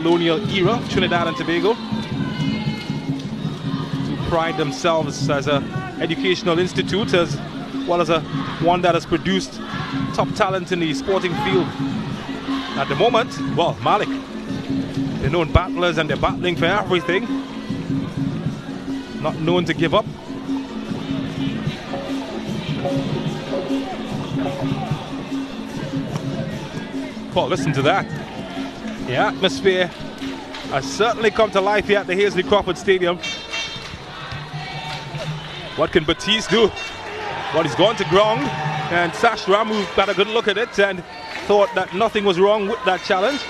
colonial era of Trinidad and Tobago, to pride themselves as an educational institute as well as one that has produced top talent in the sporting field. At the moment, well, Malick, they're known battlers and they're battling for everything, not known to give up. Well, listen to that. The atmosphere has certainly come to life here at the Hazley Crawford Stadium. What can Batiste do? Well, he's gone to ground, and Sash Ramu got a good look at it and thought that nothing was wrong with that challenge.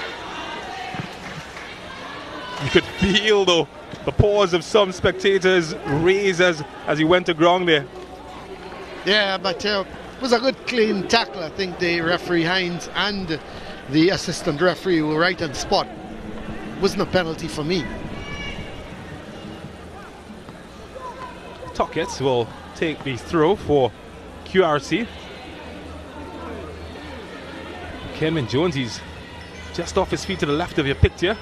You could feel, though, the paws of some spectators raise as he went to ground there. Yeah, but it was a good clean tackle. I think the referee Hines and the assistant referee were right on the spot. Wasn't a penalty for me. Tuckett will take the throw for QRC. Kenman Jones, he's just off his feet to the left of your picture.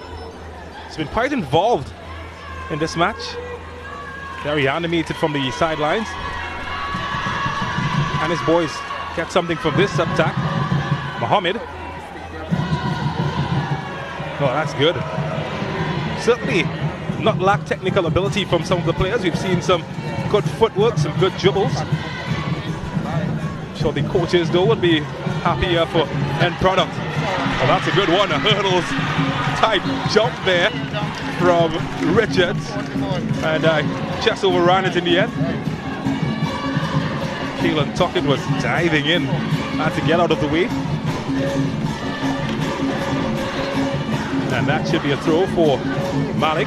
He's been quite involved in this match. Very animated from the sidelines. And his boys get something from this attack. Mohammed. Oh, that's good. Certainly not lack technical ability from some of the players. We've seen some good footwork, some good dribbles. I'm sure the coaches, though, would be happier for end product. Well, that's a good one. A hurdles type jump there from Richards. And just overran it in the end. Keelan Tuckett was diving in. Had to get out of the way. And that should be a throw for Malick.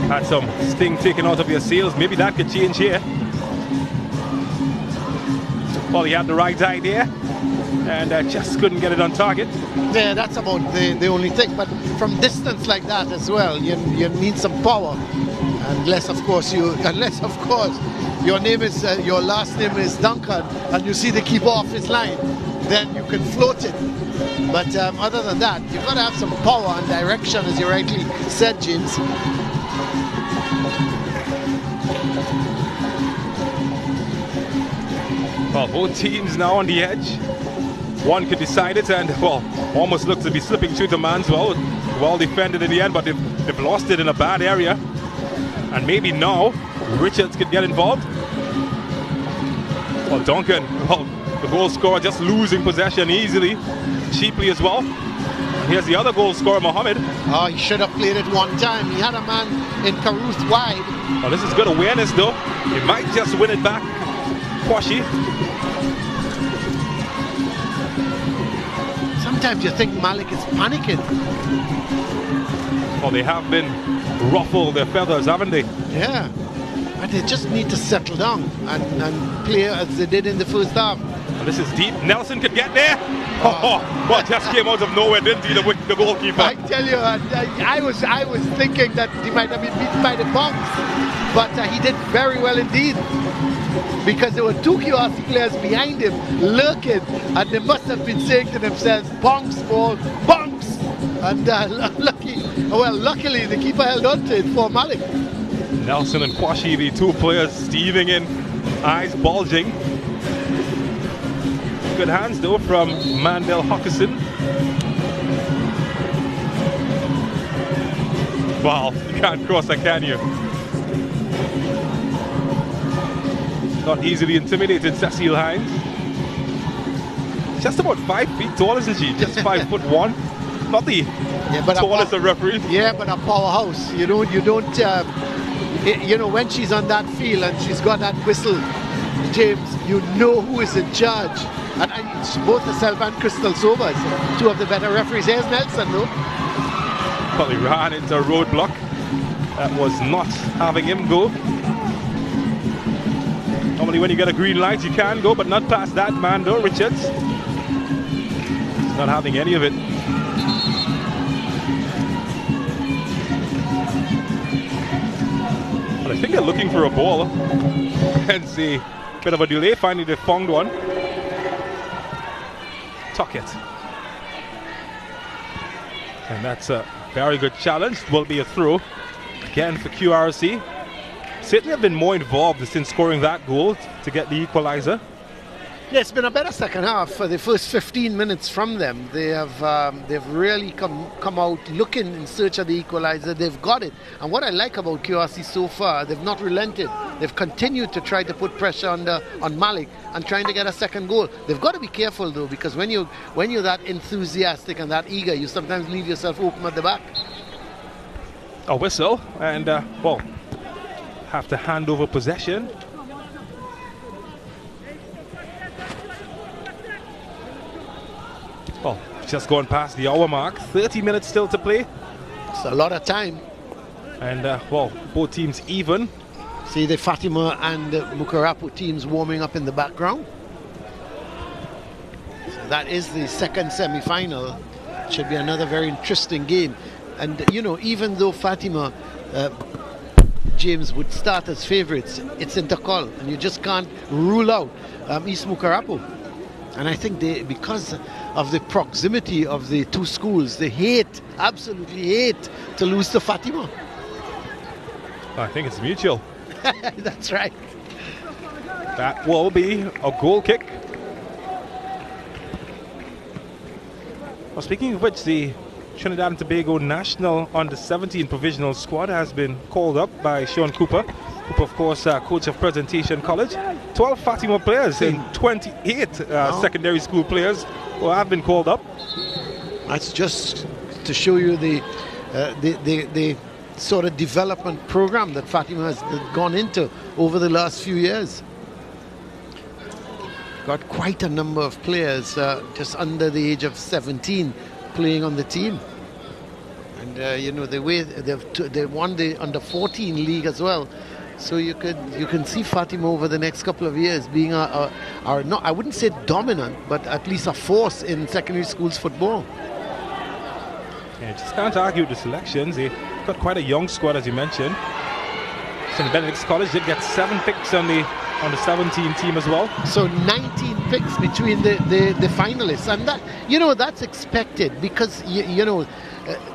Had some sting taken out of your sails. Maybe that could change here. Well, he had the right idea and just couldn't get it on target. Yeah, that's about the only thing. But from distance like that as well, you need some power. Unless, of course, your name is your last name is Duncan, and you see the keeper off his line, then you can float it. But other than that, you've got to have some power and direction, as you rightly said, James. Well, both teams now on the edge. One could decide it, and well, almost looks to be slipping through to Manswell. Well defended in the end, but they've lost it in a bad area. And maybe now Richards could get involved. Well, Duncan, well, the goal scorer just losing possession easily, cheaply as well. And here's the other goal scorer, Mohammed. Oh, he should have played it one time. He had a man in Caruth wide. Well, this is good awareness, though. He might just win it back. Quashi. Sometimes you think Malick is panicking. Well, they have been ruffled their feathers, haven't they? Yeah, but they just need to settle down and play as they did in the first half. Well, this is deep. Nelson could get there. Well, just came out of nowhere, didn't he, the goalkeeper? I tell you, I was thinking that he might have been beaten by the bounce, but he did very well indeed. Because there were two QRC players behind him lurking, and they must have been saying to themselves, "Bonks, ball, bonks!" And luckily the keeper held on to it for Malick. Nelson and Quashi, the two players steaming in, eyes bulging. Good hands though from Mandel Hawkinson. Wow, you can't cross that, can you? Not easily intimidated, Cecile Hines. Just about 5 feet tall, isn't she? Just 5'1". Not the tallest of referees. Yeah, but a powerhouse. You know, when she's on that field and she's got that whistle, James, you know who is in charge. And both herself and Crystal Sobers, two of the better referees. Here's Nelson, though. Well, he ran into a roadblock. That was not having him go. Normally when you get a green light you can go, but not past that man though, Richards. He's not having any of it. But I think they're looking for a ball. Hence a bit of a delay. Finally they found one. tuck it. And that's a very good challenge. Will be a throw again for QRC. Certainly have been more involved since scoring that goal to get the equalizer. Yeah, it's been a better second half. For the first 15 minutes from them, they've really come out looking in search of the equalizer. They've got it. And what I like about QRC so far, they've not relented. They've continued to try to put pressure on Malick and trying to get a second goal. They've got to be careful though, because when you're that enthusiastic and that eager, you sometimes leave yourself open at the back. A whistle, and well, have to hand over possession. Well, just gone past the hour mark. 30 minutes still to play. It's a lot of time. And well, both teams even. See the Fatima and Mukarapu teams warming up in the background. So that is the second semi-final. Should be another very interesting game. And you know, even though Fatima, James, would start as favourites, it's Intercol, and you just can't rule out East Mukarapu. And I think because of the proximity of the two schools, they absolutely hate to lose to Fatima. I think it's mutual. That's right. That will be a goal kick. Well, speaking of which, the Trinidad and Tobago National Under-17 Provisional Squad has been called up by Sean Cooper. Cooper, of course, coach of Presentation College. 12 Fatima players and 28 secondary school players who have been called up. That's just to show you the sort of development program that Fatima has gone into over the last few years. Got quite a number of players just under the age of 17 playing on the team. And you know, the way they won the under-14 league as well. So you can see Fatima over the next couple of years being not, I wouldn't say dominant, but at least a force in secondary schools football. Yeah, just can't argue with the selections. They got quite a young squad, as you mentioned. St. Benedict's College did get 7 picks on the 17 team as well. So 19 picks between the finalists, and that, you know, that's expected because you know,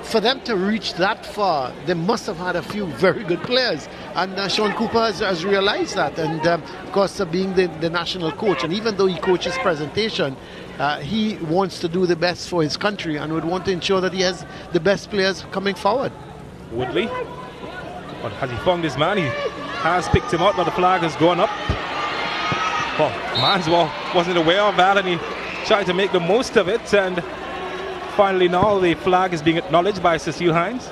for them to reach that far, they must have had a few very good players, and Sean Cooper has realized that. And of course, being the national coach, and even though he coaches Presentation, he wants to do the best for his country and would want to ensure that he has the best players coming forward. Woodley, but has he found his man? He has picked him up, but the flag has gone up. Well, Manswell wasn't aware of that, and he tried to make the most of it, and finally now the flag is being acknowledged by Cecile Hines.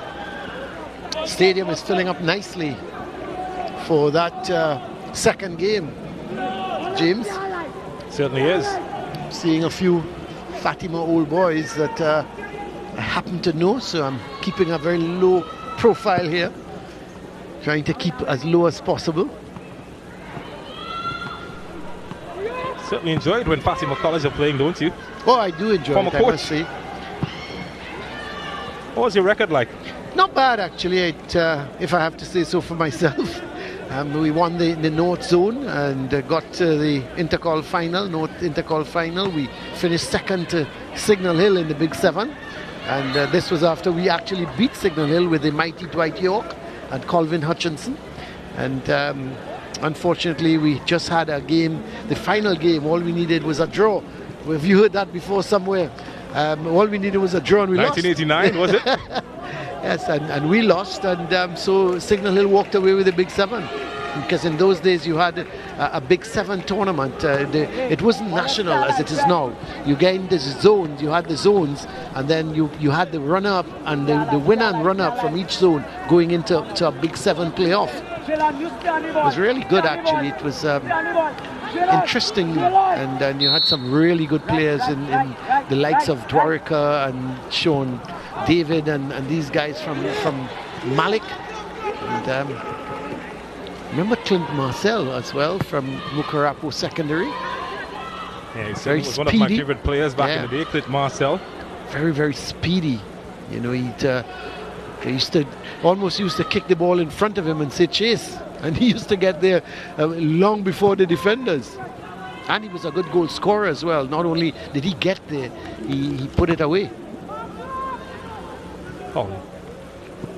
Stadium is filling up nicely for that second game, James. Certainly is. Seeing a few Fatima old boys that I happen to know, so I'm keeping a very low profile here, trying to keep as low as possible. Certainly enjoyed when Fatima College are playing, don't you? Oh, I do enjoy Former it, coach. I must say. What was your record like? Not bad, actually, if I have to say so for myself. We won the North Zone and got to the Intercol final, North Intercol final. We finished second to Signal Hill in the Big Seven. And this was after we actually beat Signal Hill with the mighty Dwight York and Colvin Hutchinson. And unfortunately, we just had a game, the final game, all we needed was a draw. Have you heard that before somewhere? All we needed was a draw and we 1989, lost. was it? Yes, and we lost, and so Signal Hill walked away with the Big Seven. Because in those days you had a Big Seven tournament. It wasn't national as it is now. You get into zones, you had the zones, and then you had the runner-up and the winner and runner-up from each zone going into a Big Seven playoff. It was really good, actually. It was interesting, and you had some really good players in the likes of Dwarika and Sean David and these guys from Malick. And remember Clint Marcel as well from Mukarapu Secondary. Yeah, he was one of my favorite players back in the day, Clint Marcel. Very, very speedy. You know, he almost used to kick the ball in front of him and say chase. And he used to get there long before the defenders. And he was a good goal scorer as well. Not only did he get there, he put it away. Oh,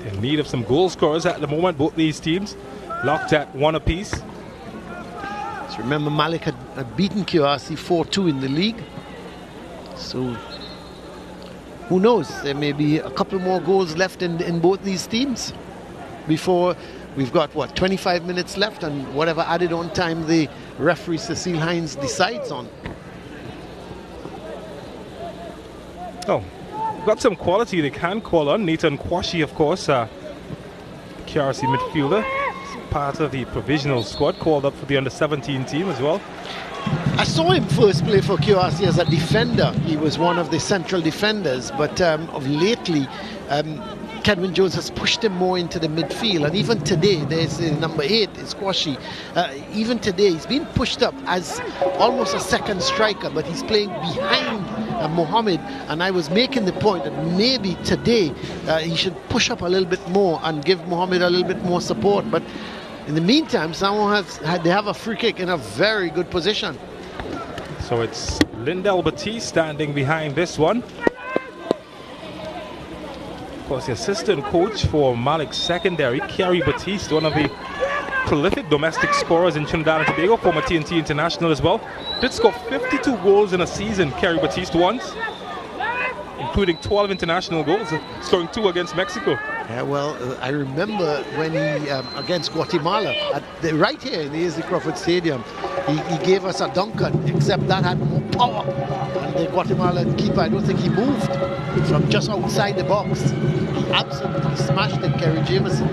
in need of some goal scorers at the moment. Both these teams locked at 1 apiece. So remember, Malick had beaten QRC 4-2 in the league. So who knows? There may be a couple more goals left in both these teams before we've got, what, 25 minutes left, and whatever added on time the referee Cecile Hines decides on. Oh, got some quality they can call on. Nathan Kwashi, of course, KRC midfielder, part of the provisional squad, called up for the under-17 team as well. I saw him first play for QRC as a defender. He was one of the central defenders, but of lately, Kenwin Jones has pushed him more into the midfield, and even today, there's number 8, is Kwashi. Even today, he's been pushed up as almost a second striker, but he's playing behind Mohammed, and I was making the point that maybe today he should push up a little bit more and give Mohammed a little bit more support. But in the meantime, they have a free kick in a very good position. So it's Lindell Batiste standing behind this one. Of course, the assistant coach for Malick Secondary, Kerry Batiste, one of the prolific domestic scorers in Trinidad and Tobago, former TNT international as well. Did score 52 goals in a season, Kerry Batiste once, including 12 international goals, scoring 2 against Mexico. Yeah, well, I remember when he, against Guatemala, right here in the A.Z. Crawford Stadium, he gave us a Duncan, except that had more power. And the Guatemalan keeper, I don't think he moved from just outside the box. He absolutely smashed it, Kerry Jameson.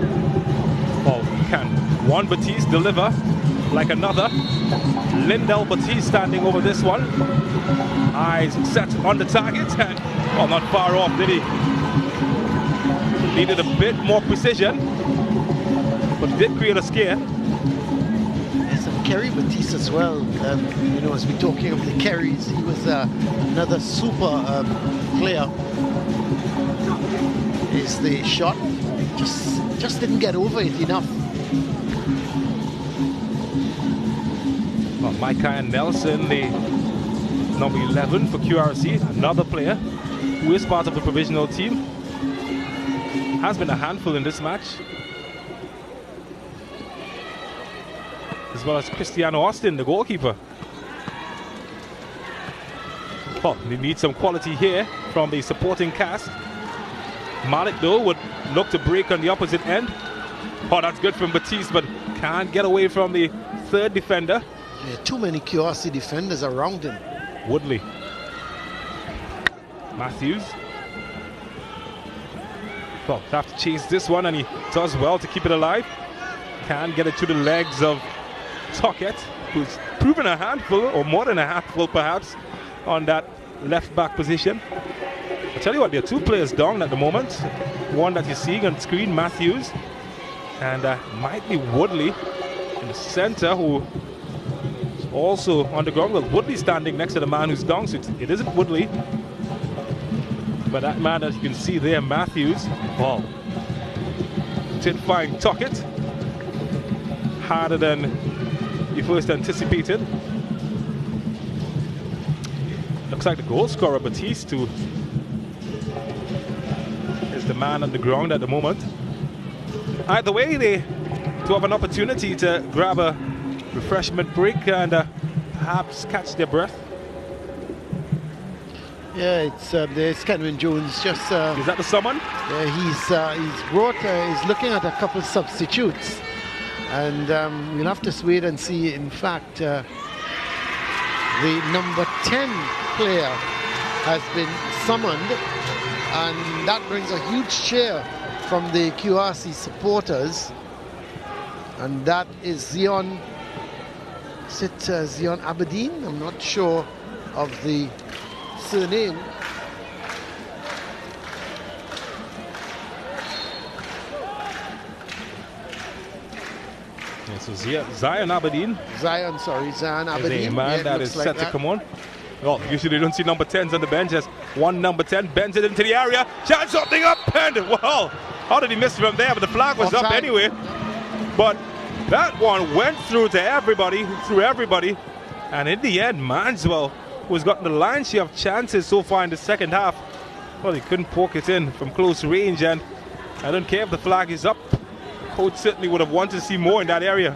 Well, can one Batiste deliver like another? Lindell Batiste standing over this one. Eyes set on the target, and well, not far off, did he? Needed a bit more precision, but did create a scare. Yes, and Kerry Batiste as well. You know, as we're talking of the Kerrys, he was another super player. Is the shot just didn't get over it enough. Well, Micah Nelson, the number 11 for QRC, another player who is part of the provisional team, has been a handful in this match, as well as Cristiano Austin, the goalkeeper. Well, they need some quality here from the supporting cast. Malick, though, would look to break on the opposite end. Oh, that's good from Batiste, but can't get away from the third defender. Yeah, too many QRC defenders around him. Woodley. Matthews. Well, have to chase this one, and he does well to keep it alive. Can't get it to the legs of Tockett, who's proven a handful, or more than a handful perhaps, on that left back position. I tell you what, there are 2 players down at the moment. One that you're seeing on screen, Matthews, and might be Woodley in the center, who is also on the ground. Well, Woodley standing next to the man who's down, so it isn't Woodley. But that man, as you can see there, Matthews, well, did find Tockett harder than you first anticipated. Looks like the goal scorer, Batiste, who is the man on the ground at the moment. Either way, they do have an opportunity to grab a refreshment break and perhaps catch their breath. Yeah, it's there's Kenwin Jones. Just is that the someone? Yeah, he's looking at a couple substitutes, and we'll have to wait and see. In fact, the number 10 player has been summoned, and that brings a huge cheer from the QRC supporters, and that is Zion. Is it Zion Aberdeen? I'm not sure of the surname. Yeah, so Zion Aberdeen. Zion Aberdeen. Is a man that is set to come on. Well, usually you don't see number 10s on the bench. There's one number 10, bends it into the area, shot something up, and well, how did he miss from there? But the flag was up anyway. But that one went through to everybody, And in the end, Manswell, who's gotten the lion's share of chances so far in the second half, well, he couldn't poke it in from close range, and I don't care if the flag is up. Coach certainly would have wanted to see more in that area.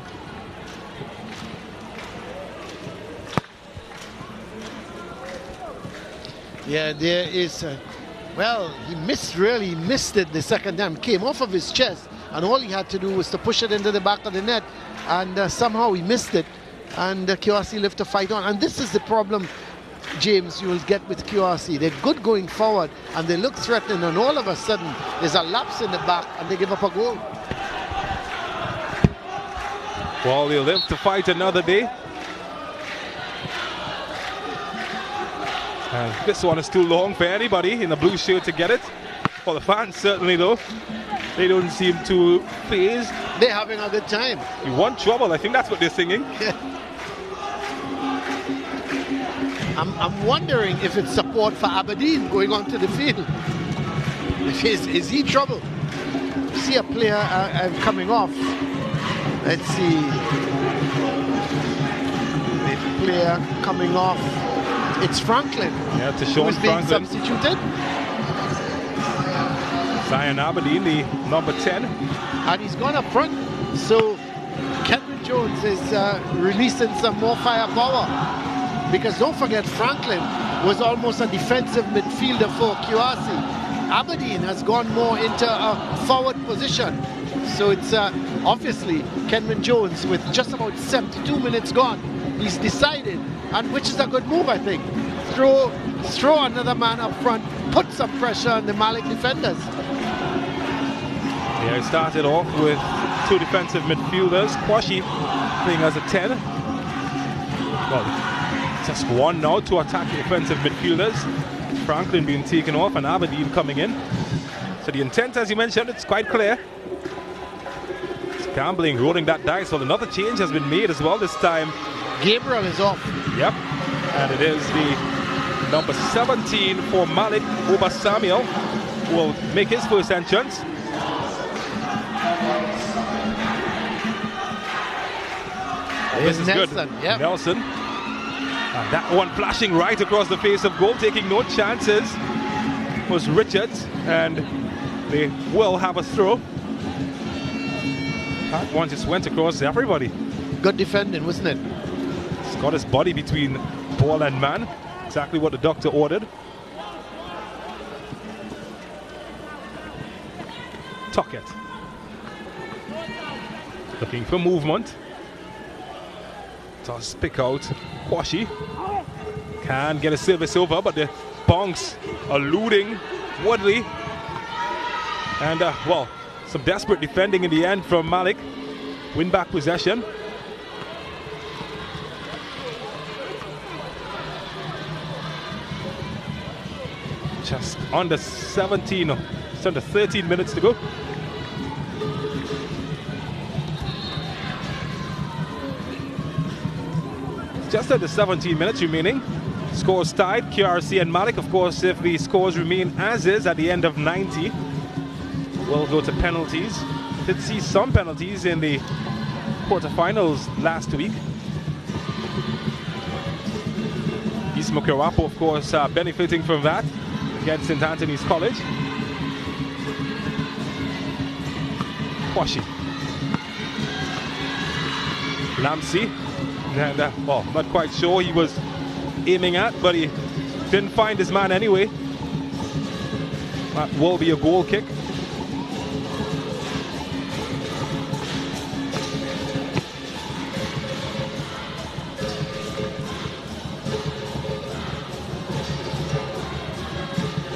Yeah, there is. Well, he really missed it the second time. Came off of his chest, and all he had to do was to push it into the back of the net, and somehow he missed it. And QRC lived to fight on. And this is the problem, James, you will get with QRC. They're good going forward, and they look threatening, and all of a sudden, there's a lapse in the back, and they give up a goal. Well, they'll live to fight another day. And this one is too long for anybody in the blue shirt to get it. For the fans, certainly, though. They don't seem too phased. They're having a good time. You want trouble, I think that's what they're singing. Yeah. I'm wondering if it's support for Aberdeen going onto the field. Is he trouble? You see a player coming off. Let's see. The player coming off. It's Franklin. Yeah, to Sean who's being Franklin. Substituted. Zion Aberdeen, the number 10. And he's gone up front. So Kenton Jones is releasing some more firepower. Because don't forget, Franklin was almost a defensive midfielder for QRC. Aberdeen has gone more into a forward position. So it's obviously Kenton Jones with just about 72 minutes gone. He's decided, and which is a good move, I think. Throw another man up front, put some pressure on the Malick defenders. Yeah, it started off with two defensive midfielders. Kwashi playing as a 10. Well, just one now to attack the defensive midfielders. Franklin being taken off and Aberdeen coming in. So the intent, as you mentioned, it's quite clear. It's gambling, rolling that dice. Well, another change has been made as well this time. Gabriel is off. Yep, and it is the number 17 for Malick, Oba Samuel, who will make his first entrance. This is Nelson, good. yep. Nelson. And that one flashing right across the face of goal, taking no chances, was Richards, and they will have a throw. That one just went across everybody. Good defending, wasn't it? He's got his body between ball and man. Exactly what the doctor ordered. Tuckett. Looking for movement. Does pick out Kwashi. Can get a service over, but the bonks eluding Woodley. And, well, some desperate defending in the end from Malick. Win back possession. Just under 17, just under 13 minutes to go. Just under 17 minutes remaining. Scores tied, QRC and Malick. Of course, if the scores remain as is at the end of 90, we'll go to penalties. Did see some penalties in the quarterfinals last week. East Mokarapo, of course, benefiting from that against St. Anthony's College. Kwashi. Lamsey. And, well, not quite sure he was aiming at, but he didn't find his man anyway. That will be a goal kick.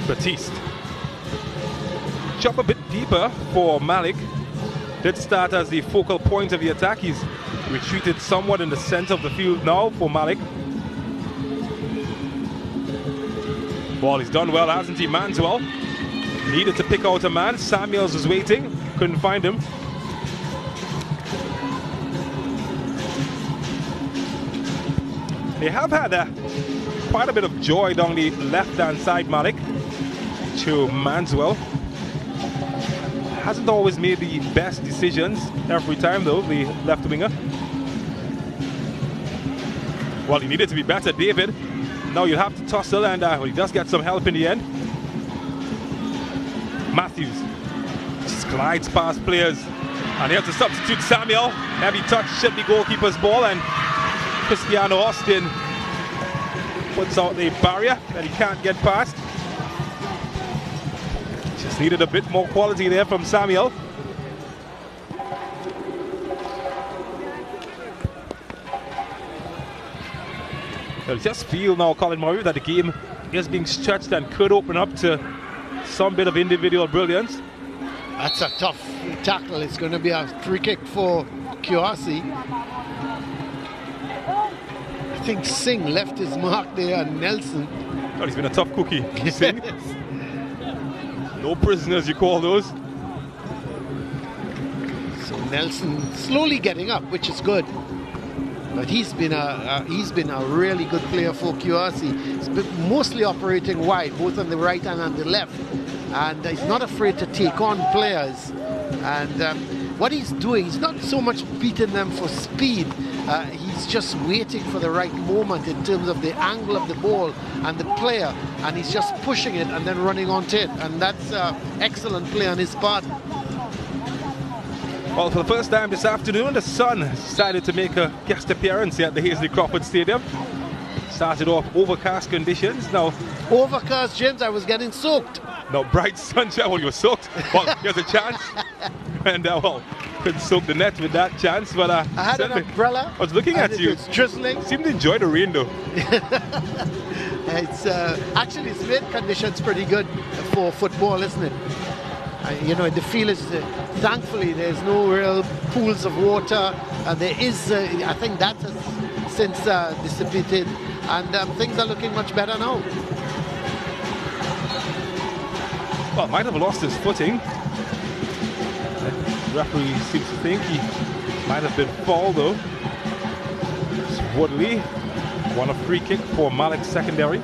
Batiste. Jump a bit deeper for Malick. Did start as the focal point of the attack. He's retreated somewhat in the center of the field now for Malick. Well, he's done well, hasn't he? Manswell needed to pick out a man. Samuels was waiting, couldn't find him. They have had quite a bit of joy down the left-hand side, Malick, to Manswell. Hasn't always made the best decisions every time, though, the left winger. Well, he needed to be better, David. Now you'll have to tussle, and well, he does get some help in the end. Matthews just glides past players, and here's the substitute Samuel. Heavy touch, should be goalkeeper's ball, and Cristiano Austin puts out the barrier that he can't get past. Just needed a bit more quality there from Samuel. I just feel now, Colin Murray, that the game is being stretched and could open up to some bit of individual brilliance. That's a tough tackle. It's going to be a free kick for QRC. I think Singh left his mark there, and Nelson. Oh, he's been a tough cookie. Singh. No prisoners, you call those. So Nelson slowly getting up, which is good. But he's been a really good player for QRC. He's been mostly operating wide, both on the right and on the left, and he's not afraid to take on players. And what he's doing, he's not so much beating them for speed. He's just waiting for the right moment in terms of the angle of the ball and the player, and he's just pushing it and then running onto it. And that's excellent play on his part. Well, for the first time this afternoon, the sun decided to make a guest appearance here at the Hazley Crawford Stadium. Started off overcast conditions. Now, overcast, James, I was getting soaked. No, bright sunshine. Well, you were soaked. Well, here's a chance. And, well, couldn't soak the net with that chance. But I had an umbrella. I was looking at you. It's drizzling. Seemed to enjoy the rain, though. It's actually, it's made conditions pretty good for football, isn't it? You know, the field is, thankfully, there's no real pools of water. And there is, I think that has since dissipated. And things are looking much better now. Well, might have lost his footing. The referee seems to think he might have been fouled, though. It's Woodley won a free kick for Malick secondary.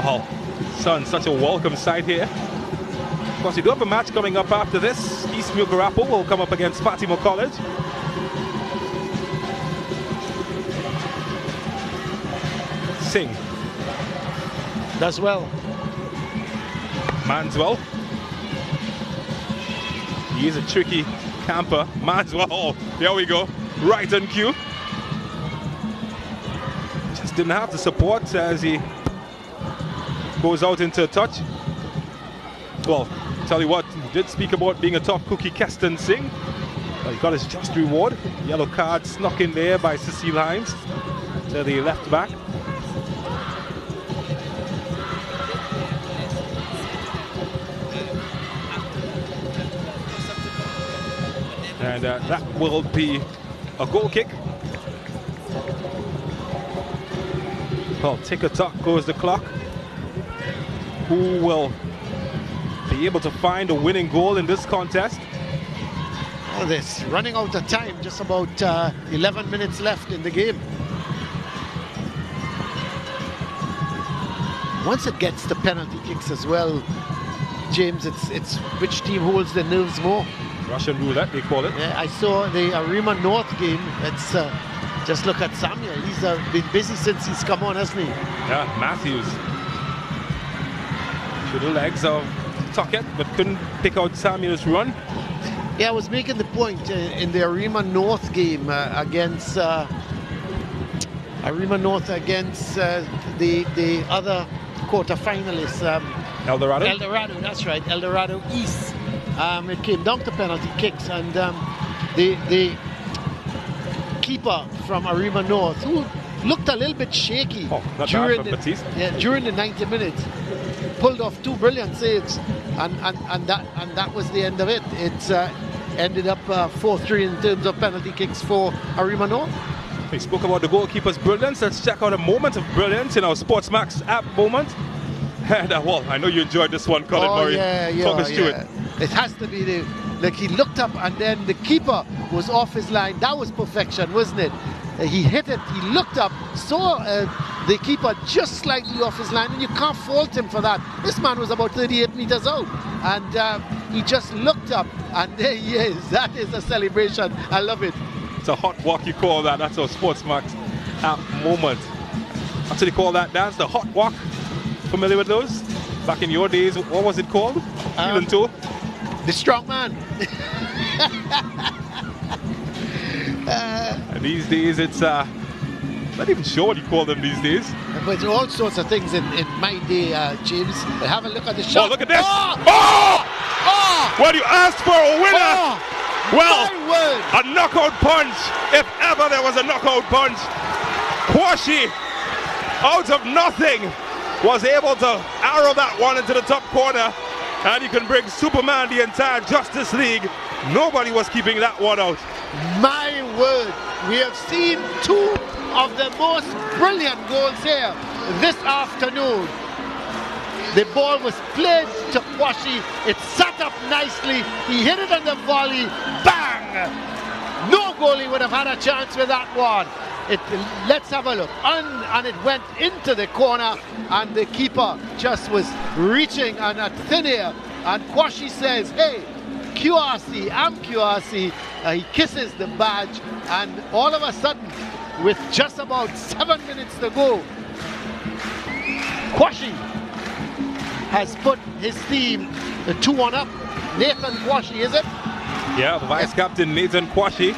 Oh, Sun, such a welcome sight here. Of course, we do have a match coming up after this. East Mugarapo will come up against Fatima College. Singh does well. Manswell. He is a tricky camper. Manswell, oh, there we go. Right on cue. Just didn't have the support as he goes out into a touch. Well, tell you what, he did speak about being a tough cookie, Keston Singh. He got his just reward. Yellow card snuck in there by Cecile Hines to the left back. And that will be a goal kick. Well, tick-a-tock goes the clock. Who will be able to find a winning goal in this contest? Oh, this running out of time, just about 11 minutes left in the game. Once it gets to penalty kicks as well, James, it's which team holds the nerves more. Russian roulette, they call it. Yeah, I saw the Arima North game. It's just look at Samuel. He's been busy since he's come on, hasn't he? Yeah, Matthews. To the legs of Tuckett, but couldn't pick out Samuel's run. Yeah, I was making the point in the Arima North game against Arima North against the other quarter-finalists. El Dorado? El Dorado, that's right. El Dorado East. It came down to penalty kicks, and the keeper from Arima North, who looked a little bit shaky during the 90 minutes, pulled off two brilliant saves, and that was the end of it. It ended up 4-3 in terms of penalty kicks for Arima North. We spoke about the goalkeeper's brilliance. Let's check out a moment of brilliance in our Sportsmax app moment. And well, I know you enjoyed this one, Colin Murray. Talk us through it. It has to be like he looked up and then the keeper was off his line. That was perfection, wasn't it? He hit it, he looked up, saw the keeper just slightly off his line, and you can't fault him for that. This man was about 38 meters out, and he just looked up, and there he is. That is a celebration. I love it. It's a hot walk, you call that. That's our Sportsmax app moment. That's what you call that dance, the hot walk. Familiar with those? Back in your days, what was it called? Feeling too? The strong man. And these days, it's not even sure what you call them these days. But all sorts of things in my day, James. But have a look at the shot. Oh, look at this! Oh! Well, you asked for a winner. Well, a knockout punch. If ever there was a knockout punch, Kwashi, out of nothing, was able to arrow that one into the top corner, and you can bring Superman, the entire Justice League. Nobody was keeping that one out. My word, we have seen two of the most brilliant goals here this afternoon. The ball was played to Kwashi. It sat up nicely. He hit it on the volley. Bang! No goalie would have had a chance with that one. Let's have a look. And it went into the corner, and the keeper just was reaching on a thin air. And Kwashi says, hey, QRC, I'm QRC. He kisses the badge, and all of a sudden, with just about 7 minutes to go, Kwashi has put his team 2-1 up. Nathan Kwashi, is it? Yeah, the vice captain Nathan Kwashi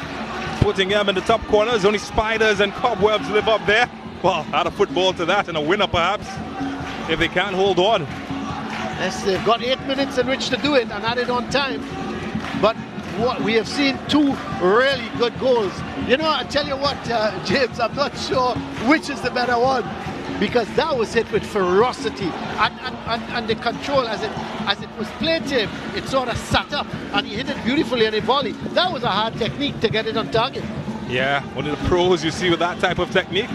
putting him in the top corners. Only spiders and cobwebs live up there. Well, add a football to that and a winner perhaps, if they can't hold on. Yes, they've got 8 minutes in which to do it and add it on time. But what we have seen, two really good goals. You know, I tell you what, James, I'm not sure which is the better one, because that was hit with ferocity and the control as it was played to him. It sort of sat up and he hit it beautifully on a volley. That was a hard technique to get it on target. Yeah, one of the pros you see with that type of technique.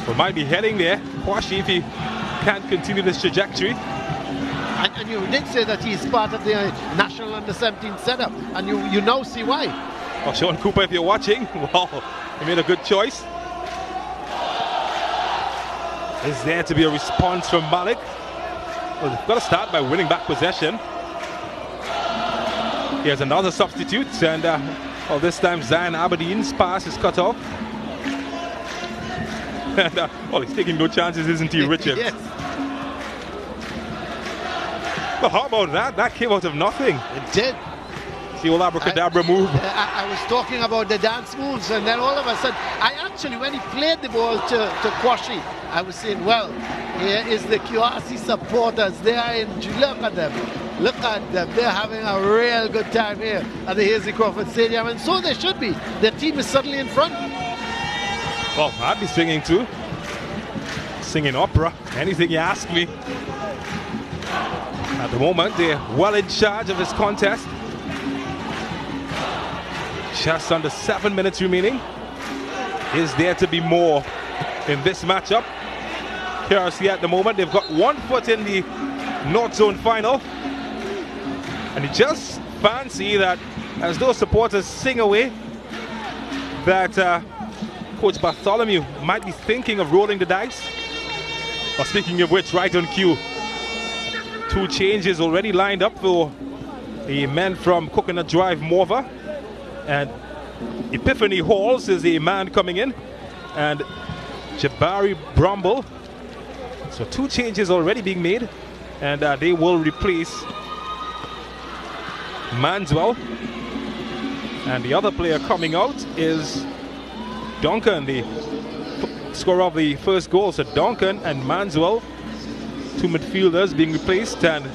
We might be heading there. Kwashi, if he can't continue this trajectory. And you did say that he's part of the National Under-17 setup, and you now see why. Well, Sean Cooper, if you're watching, well, he made a good choice. Is there to be a response from Malick? Well, they've got to start by winning back possession. Here's another substitute, and well, this time Zion Aberdeen's pass is cut off. And, well, he's taking no chances, isn't he, Richard? Yes. Well, how about that? That came out of nothing. It did. See all abracadabra move. I was talking about the dance moves, and then all of a sudden, when he played the ball to Kwashi, I was saying, well, here is the QRC supporters. They are in, look at them. Look at them. They're having a real good time here at the Hazy Crawford Stadium, and so they should be. Their team is suddenly in front. Well, I'd be singing too. Singing opera. Anything you ask me. At the moment, they're well in charge of this contest. Just under 7 minutes remaining. Is there to be more in this matchup? QRC at the moment, they've got 1 foot in the North Zone final. And you just fancy that as those supporters sing away, that Coach Bartholomew might be thinking of rolling the dice. Well, speaking of which, right on cue, 2 changes already lined up for the men from Coconut Drive, Morva. And Epiphany Halls is a man coming in, and Jabari Brumble. So 2 changes already being made, and they will replace Manswell. And the other player coming out is Duncan, the scorer of the first goal. So Duncan and Manswell, 2 midfielders being replaced, and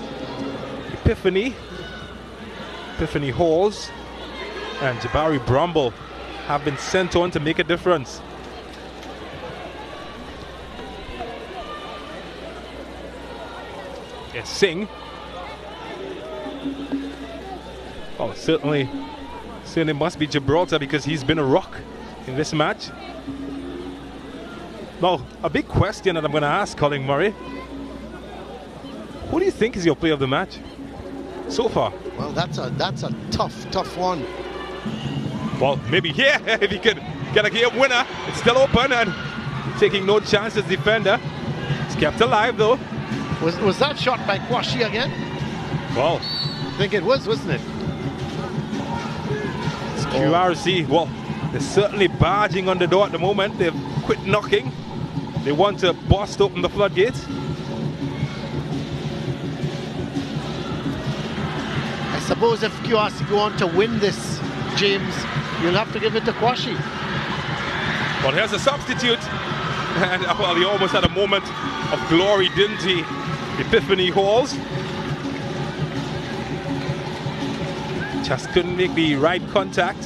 Epiphany Halls and Jabari Brumble have been sent on to make a difference. Yes, Singh. Oh, certainly must be Gibraltar, because he's been a rock in this match. Now, a big question that I'm going to ask Colin Murray. Who do you think is your player of the match so far? Well, that's a tough one. Well, maybe here, if he could get a game winner. It's still open, and taking no chances, defender. It's kept alive, though. Was that shot by Kwashi again? Well, I think it was, wasn't it? It's QRC. Well, They're certainly barging on the door at the moment. They've quit knocking. They want to bust open the floodgates. I suppose if QRC go on to win this, James, you'll have to give it to Kwashi. Well, here's a substitute. And well, he almost had a moment of glory, didn't he? Epiphany Halls. Just couldn't make the right contact.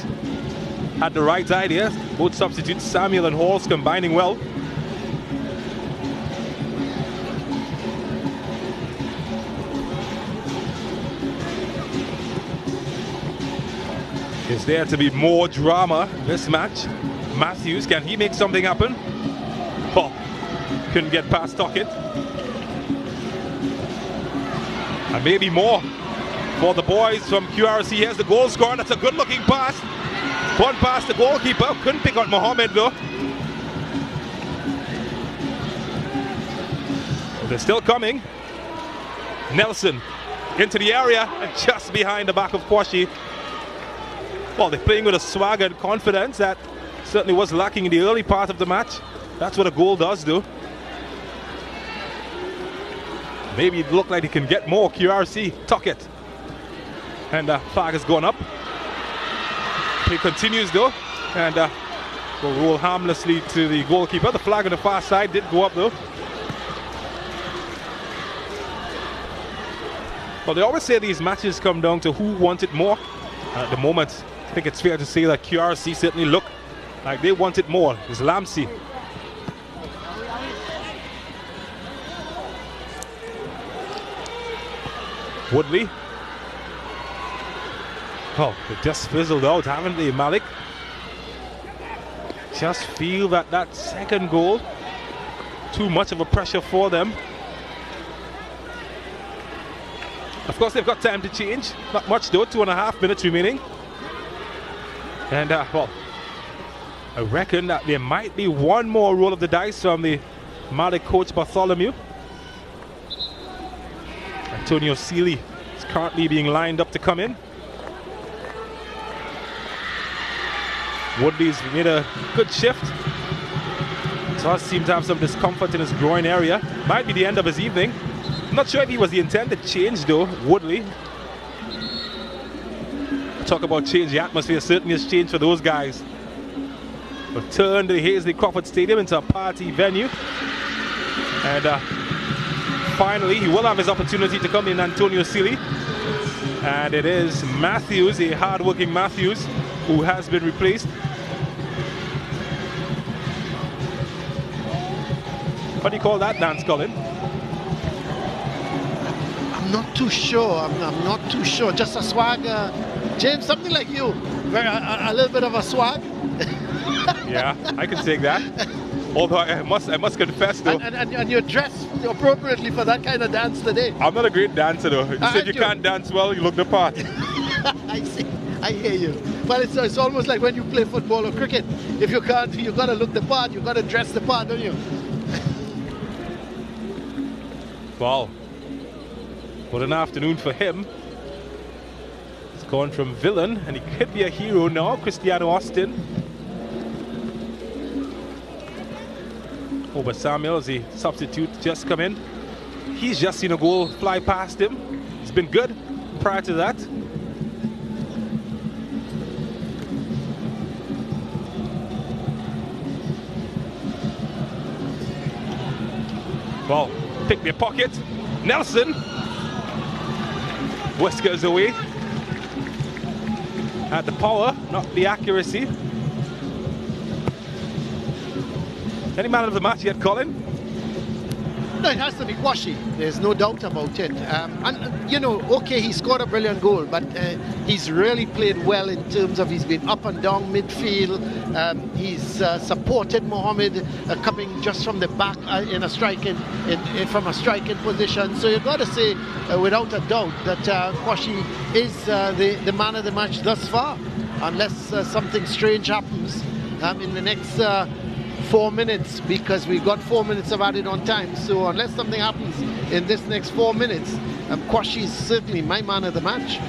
Had the right idea. Both substitutes, Samuel and Halls, combining well. Is there to be more drama this match? Matthews, can he make something happen? Oh, couldn't get past Tuckett. And maybe more for the boys from QRC. Here's the goal scorer. That's a good looking pass. One pass the goalkeeper. Couldn't pick out Mohammed though. They're still coming. Nelson into the area and just behind the back of Kwashi. Well, they're playing with a swagger and confidence that certainly was lacking in the early part of the match. That's what a goal does do. Maybe it looked like he can get more. QRC, Tuckett. And the flag has gone up. Play continues though. And will roll harmlessly to the goalkeeper. The flag on the far side did go up though. Well, they always say these matches come down to who wanted more. At the moment, I think it's fair to say that QRC certainly look like they wanted more. It's Lamsey. Woodley. Oh, they just fizzled out, haven't they, Malick? Just feel that second goal, too much of a pressure for them. Of course, they've got time to change. Not much though, 2.5 minutes remaining. And, well, I reckon that there might be one more roll of the dice from the Malick coach Bartholomew. Antonio Seeley is currently being lined up to come in. Woodley's made a good shift. Does seem to have some discomfort in his groin area. Might be the end of his evening. I'm not sure if he was the intended change though, Woodley. Talk about change, the atmosphere certainly has changed for those guys. We've turned the Hazley Crawford Stadium into a party venue. And finally, he will have his opportunity to come in, Antonio Seeley. And it is Matthews, a hard-working Matthews, who has been replaced. What do you call that dance, Colin? I'm not too sure. I'm not too sure. Just a swag. James, something like you. A little bit of a swag. Yeah, I can take that. Although I must confess though. And you're dressed appropriately for that kind of dance today. I'm not a great dancer though. You said you can't dance well, you look the part. I see. I hear you. But it's almost like when you play football or cricket. If you can't, you got to look the part. You got to dress the part, don't you? Wow. What an afternoon for him. He's gone from villain, and he could be a hero now, Cristiano Austin. Over Samuel as the substitute just come in. He's just seen a goal fly past him. He's been good prior to that. Well, pick their pocket. Nelson. Whiskers away. At the power, not the accuracy. Any man of the match yet, Colin? No, it has to be Kwashi. There's no doubt about it. And you know, okay, he scored a brilliant goal, but he's really played well in terms of he's been up and down midfield. He's supported Mohammed coming just from the back in a striking, from a striking position. So you've got to say, without a doubt, that Kwashi is the man of the match thus far, unless something strange happens in the next 4 minutes, because we've got 4 minutes of added on time. So unless something happens in this next 4 minutes, Kwashi is certainly my man of the match.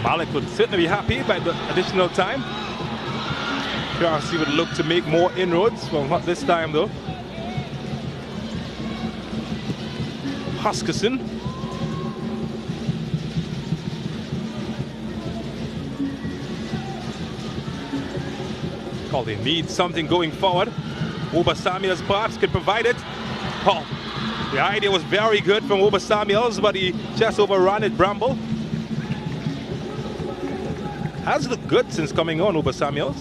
Malick would certainly be happy by the additional time. QRC would look to make more inroads. Well, not this time though. Huskerson. They need something going forward. Oba Samuels perhaps could provide it. Oh, the idea was very good from Oba Samuels, but he just overran it, Bramble. Has looked good since coming on, Oba Samuels.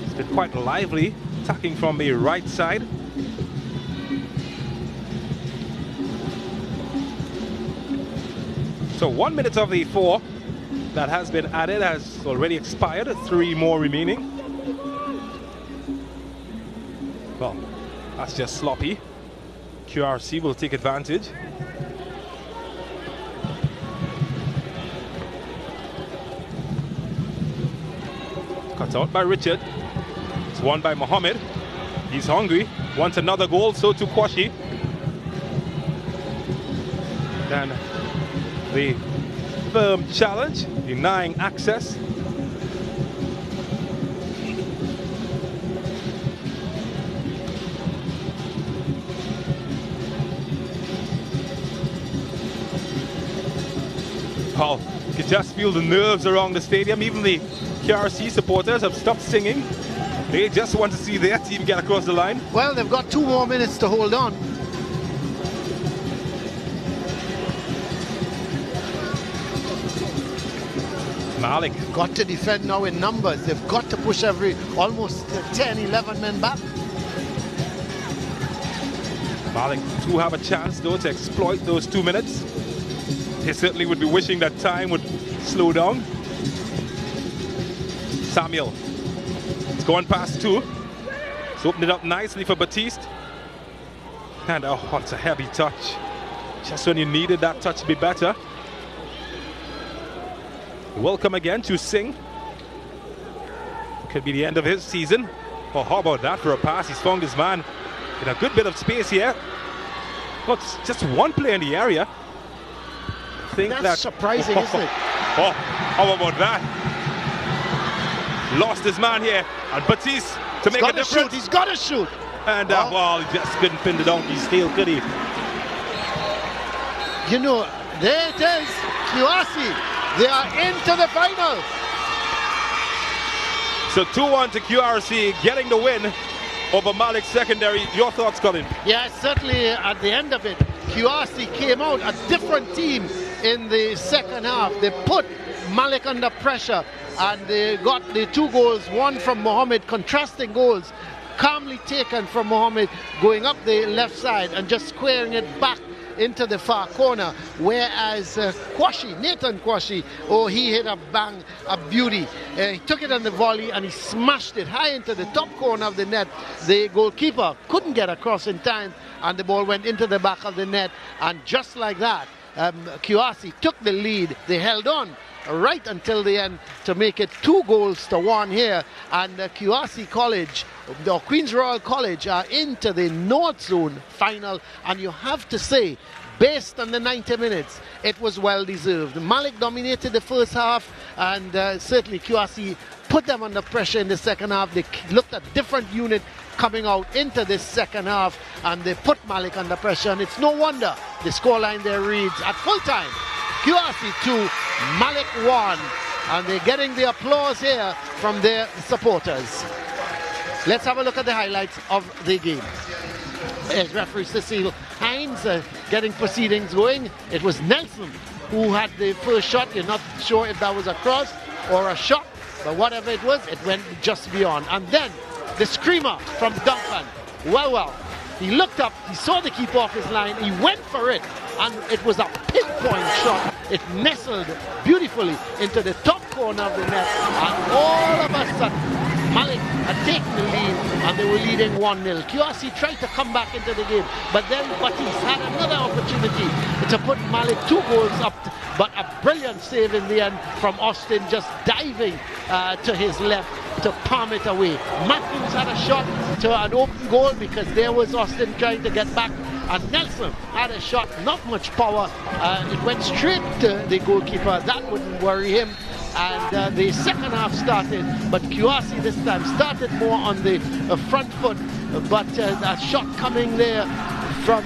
It's been quite lively, attacking from the right side. So 1 minute of the 4 that has been added has already expired, 3 more remaining. Well, that's just sloppy. QRC will take advantage. Cut out by Richard. It's won by Mohammed. He's hungry, wants another goal, so too Kwashi. Then the firm challenge, denying access. Oh, you can just feel the nerves around the stadium. Even the QRC supporters have stopped singing. They just want to see their team get across the line. Well, they've got 2 more minutes to hold on. Malick. Got to defend now in numbers. They've got to push almost 10, 11 men back. Malick do have a chance though to exploit those 2 minutes. They certainly would be wishing that time would slow down. Samuel. It's going past 2. It's opened it up nicely for Batiste. And oh, it's a heavy touch. Just when you needed that touch to be better. Welcome again to Singh. Could be the end of his season. Oh, how about that for a pass? He's found his man in a good bit of space here. Look, just one player in the area. That's surprising, isn't it? Oh, how about that? Lost his man here, and Batiste to make a difference. He's got to shoot. And well, he just couldn't pin the donkey's tail, could he? You know, there it is. QRC. They are into the final. So 2-1 to QRC, getting the win over Malick Secondary. Your thoughts, Colin? Yeah, certainly at the end of it, QRC came out a different team in the second half. They put Malick under pressure and they got the 2 goals, one from Mohammed, contrasting goals, calmly taken from Mohammed, going up the left side and just squaring it back into the far corner, whereas Nathan Kwashi, oh, he hit a bang, a beauty. He took it on the volley and he smashed it high into the top corner of the net. The goalkeeper couldn't get across in time and the ball went into the back of the net, and just like that, QRC took the lead. They held on right until the end to make it 2-1 here, and QRC College, or Queen's Royal College, are into the North Zone final, and you have to say, based on the 90 minutes, it was well deserved. Malick dominated the first half, and certainly QRC put them under pressure in the second half. They looked at different unit coming out into this second half, and they put Malick under pressure, and it's no wonder the scoreline there reads at full time, QRC 2, Malick 1, and they're getting the applause here from their supporters. Let's have a look at the highlights of the game. As referee Cecile Hines getting proceedings going. It was Nelson who had the first shot. You're not sure if that was a cross or a shot, but whatever it was, it went just beyond. And then the screamer from Duncan. Well, he looked up, he saw the keeper off his line, he went for it, and it was a pinpoint shot. It nestled beautifully into the top corner of the net, and all of a sudden, Malick had taken the lead, and they were leading 1-0. QRC tried to come back into the game, but then Batiste had another opportunity to put Malick 2 goals up, but a brilliant save in the end from Austin, just diving to his left to palm it away. Matthews had a shot to an open goal because there was Austin trying to get back, and Nelson had a shot, not much power. It went straight to the goalkeeper. That wouldn't worry him. and the second half started, but QRC this time started more on the front foot, but a shot coming there from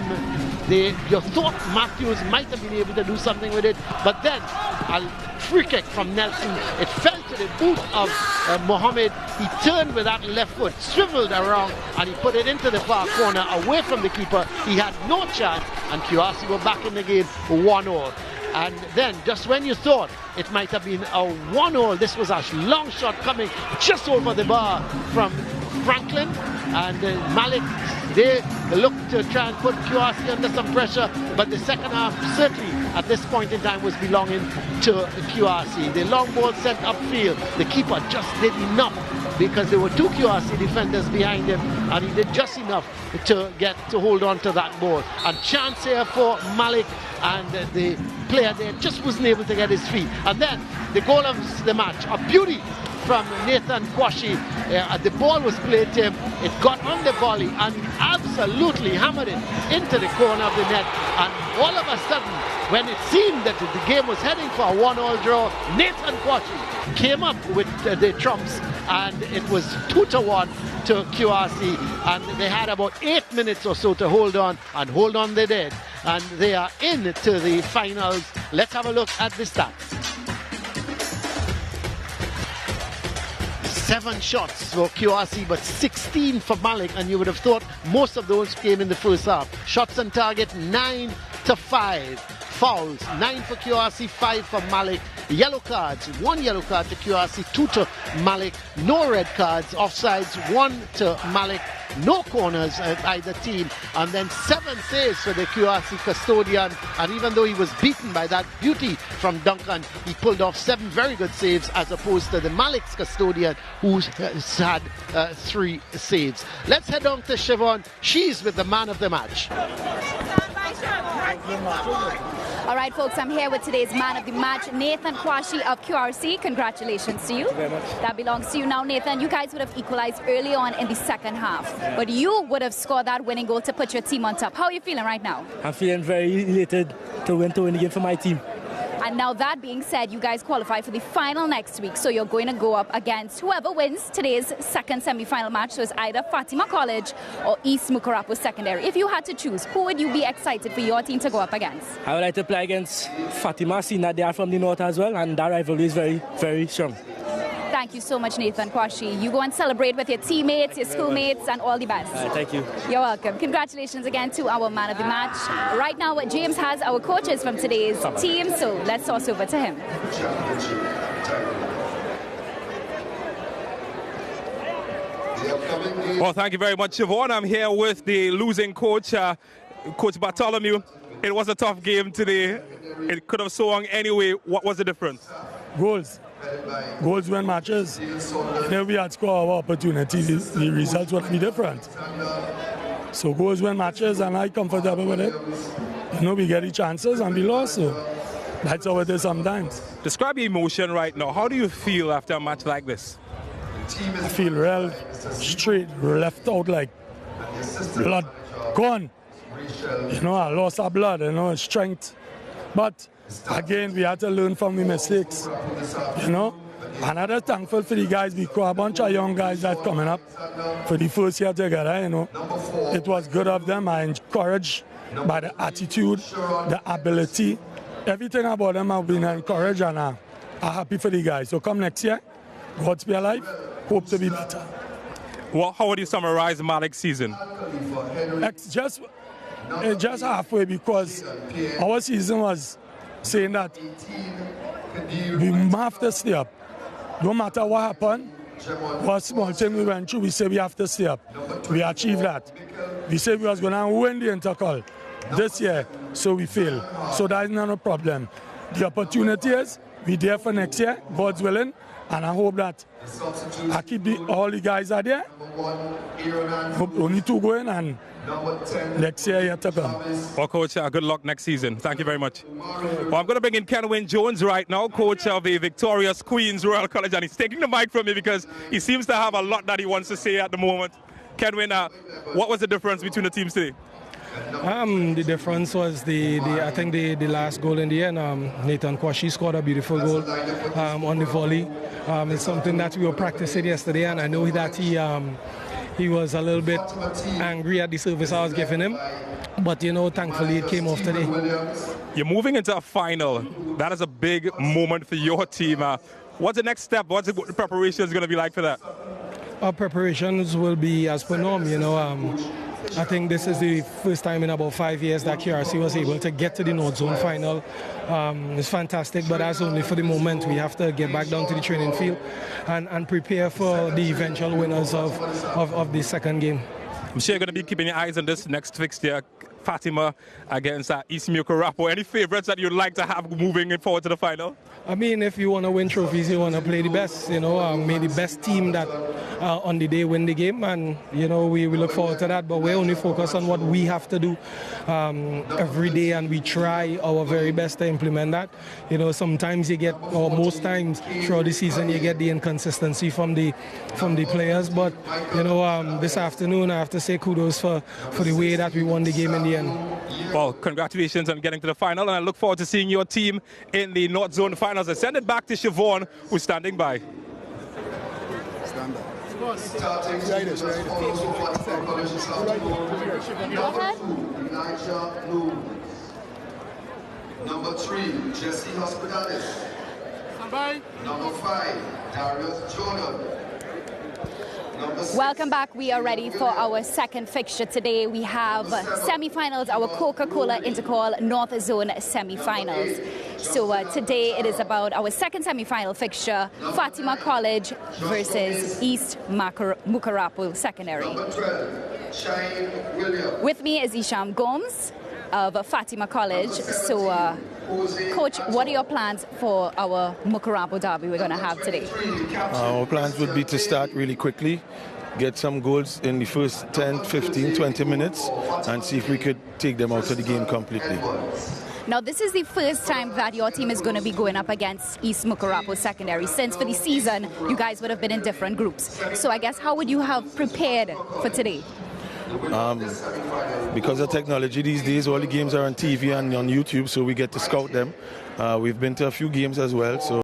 you thought Matthews might have been able to do something with it, but then a free kick from Nelson. It fell to the boot of Mohammed. He turned with that left foot, swiveled around, and he put it into the far corner away from the keeper. He had no chance, and QRC were back in the game 1-0. And then, just when you thought it might have been a 1-0, this was a long shot coming just over the bar from Franklin, and Malick, they looked to try and put QRC under some pressure, but the second half certainly at this point in time was belonging to QRC. The long ball sent upfield, the keeper just did enough because there were two QRC defenders behind him, and he did just enough to hold on to that ball. And chance here for Malick, and the player there just wasn't able to get his feet. And then the goal of the match, a beauty from Nathan Kwashi. The ball was played to him, it got on the volley, and he absolutely hammered it into the corner of the net. And all of a sudden, when it seemed that the game was heading for a 1-1 draw, Nathan Kwashi came up with the trumps, and it was 2-1 to QRC, and they had about 8 minutes or so to hold on, and hold on they did, and they are into the finals. Let's have a look at the stats. 7 shots for QRC, but 16 for Malick, and you would have thought most of those came in the first half. Shots on target 9-5. Fouls 9 for QRC, 5 for Malick. Yellow cards, 1 yellow card to QRC, 2 to Malick. No red cards, offsides 1 to Malick. No corners at either team, and then 7 saves for the QRC custodian. And even though he was beaten by that beauty from Duncan, he pulled off 7 very good saves, as opposed to the Malick's custodian, who had 3 saves. Let's head on to Siobhan. She's with the man of the match. All right, folks, I'm here with today's man of the match, Nathan Kwashi of QRC. Congratulations to you. Thank you very much. That belongs to you now, Nathan. You guys would have equalized early on in the second half, but you would have scored that winning goal to put your team on top. How are you feeling right now? I'm feeling very elated to win the game for my team. And now that being said, you guys qualify for the final next week, so you're going to go up against whoever wins today's second semi-final match. So it's either Fatima College or East Mukarapu Secondary. If you had to choose, who would you be excited for your team to go up against? I would like to play against Fatima, seeing that they are from the north as well, and that rivalry is very, very strong. Thank you so much, Nathan Kwashi. You go and celebrate with your teammates, your schoolmates, and all the best. Thank you. You're welcome. Congratulations again to our man of the match. Right now, James has our coaches from today's team, so let's toss over to him. Well, thank you very much, Siobhan. I'm here with the losing coach, Coach Bartholomew. It was a tough game today. It could have swung anyway. What was the difference? Goals win matches. If we had scored our opportunities, the results would be different. So goals win matches, and I'm comfortable with it. You know, we get the chances and we lost, so that's how it is sometimes. Describe your emotion right now. How do you feel after a match like this? I feel real straight, left out, like blood gone. You know, I lost our blood, you know, strength. But again, we had to learn from the mistakes, you know. And I'm just thankful for the guys, because a bunch of young guys that coming up for the first year together, you know. It was good of them. I encouraged by the attitude, the ability, everything about them. I've been encouraged, and I'm happy for the guys. So come next year, God's be alive, hope to be better. Well, how would you summarize Malick's season? It's just halfway, because our season was saying that we have to stay up. No matter what happened, what small thing we went through, we say we have to stay up. We achieved that. We said we was going to win the Intercol this year, so we failed. So that is not a problem. The opportunity is, we're there for next year, God's willing, and I hope that I keep all the guys are there. Hope only 2 going, and next year yet to come. Well, Coach, good luck next season. Thank you very much. Well, I'm going to bring in Kenwin Jones right now, coach of the victorious Queens Royal College, and he's taking the mic from me because he seems to have a lot that he wants to say at the moment. Kenwin, what was the difference between the teams today? The difference was I think the last goal in the end. Nathan Kwashi scored a beautiful goal on the volley. It's something that we were practicing yesterday, and I know that he was a little bit angry at the service I was giving him. But, you know, thankfully it came off today. You're moving into a final. That is a big moment for your team. What's the next step? What's the preparations going to be like for that? Our preparations will be as per norm, you know. I think this is the first time in about 5 years that KRC was able to get to the North Zone final. It's fantastic, but that's only for the moment. We have to get back down to the training field and prepare for the eventual winners of the second game. I'm sure you're going to be keeping your eyes on this next fixture, Fatima against East Mucurapo. Any favorites that you'd like to have moving forward to the final? I mean, if you want to win trophies, you want to play the best, you know, may the best team that on the day win the game, and, you know, we look forward to that, but we're only focused on what we have to do every day, and we try our very best to implement that. You know, sometimes you get, or most times throughout the season, you get the inconsistency from the players, but, you know, this afternoon I have to say kudos for the way that we won the game in the end. Well, congratulations on getting to the final, and I look forward to seeing your team in the North Zone finals. I send it back to Siobhan, who's standing by. Stand up. Number 3, Jesse Hospitalis. Number 5, Darius Jordan. Welcome back. We are ready for our second fixture today. We have semi-finals, our Coca-Cola Intercol North Zone semi-finals. So today it is about our second semi-final fixture, Fatima College versus East Mucurapo Secondary. With me is Isham Gomes of Fatima College. So, Coach, what are your plans for our Mucurapo derby we're going to have today? Our plans would be to start really quickly, get some goals in the first 10, 15, 20 minutes, and see if we could take them out of the game completely. Now, this is the first time that your team is going to be going up against East Mucurapo Secondary. Since for the season, you guys would have been in different groups. So I guess how would you have prepared for today? Because of technology these days, all the games are on TV and on YouTube, so we get to scout them. We've been to a few games as well, so